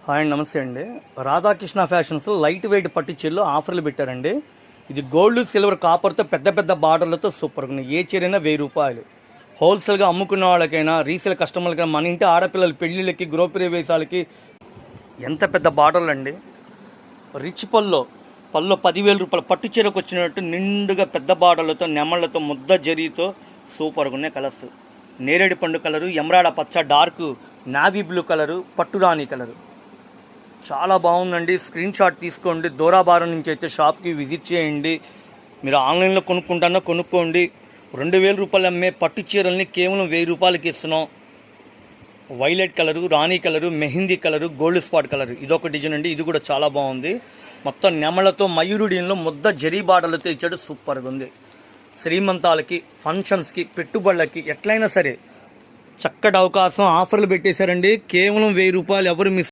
Hi అండి, నమస్తే అండి. రాధాకృష్ణ ఫ్యాషన్స్ లైట్ వెయిట్ పట్టు చీరలు ఆఫర్లు పెట్టారండి. ఇది గోల్డ్, సిల్వర్, కాపర్తో పెద్ద పెద్ద బార్డర్లతో సూపర్గా ఉంది. ఏ చీరైనా ₹1000. హోల్సేల్గా అమ్ముకున్న వాళ్ళకైనా, రీసేల్ కస్టమర్లకైనా, మన ఇంటి ఆడపిల్లల పెళ్ళిళ్ళకి, గృహప్రవేశాలకి ఎంత పెద్ద బార్డర్లు అండి. రిచ్ పల్లో ₹10,000 పట్టు చీరకు వచ్చినట్టు నిండుగా పెద్ద బార్డర్లతో, నెమళ్లతో, ముద్ద జరీతో సూపర్గా ఉన్నాయి కలర్స్. నేరేడు పండు కలరు, ఎమరాడ పచ్చ, డార్క్ నావీ బ్లూ కలరు, పట్టురాణి కలరు చాలా బాగుందండి. స్క్రీన్ షాట్ తీసుకోండి. దూరాభారం నుంచి అయితే షాప్కి విజిట్ చేయండి. మీరు ఆన్లైన్లో కొనుక్కుంటానో కొనుక్కోండి. ₹2,000 అమ్మే పట్టు చీరల్ని కేవలం ₹1000 ఇస్తున్నాం. వైలెట్ కలరు, రాణి colour, mehndi colour, gold spot colour, ఇదొక డిజైన్ అండి. ఇది కూడా చాలా బాగుంది. మొత్తం నెమలతో, మయూరుడిలో ముద్ద జరీ బాటలతో ఇచ్చాడు. సూపర్గా ఉంది. శ్రీమంతాలకి, ఫంక్షన్స్కి, పెట్టుబడులకి ఎట్లయినా సరే చక్కటి అవకాశం. ఆఫర్లు పెట్టేశారండి. కేవలం ₹1000. ఎవరు మిస్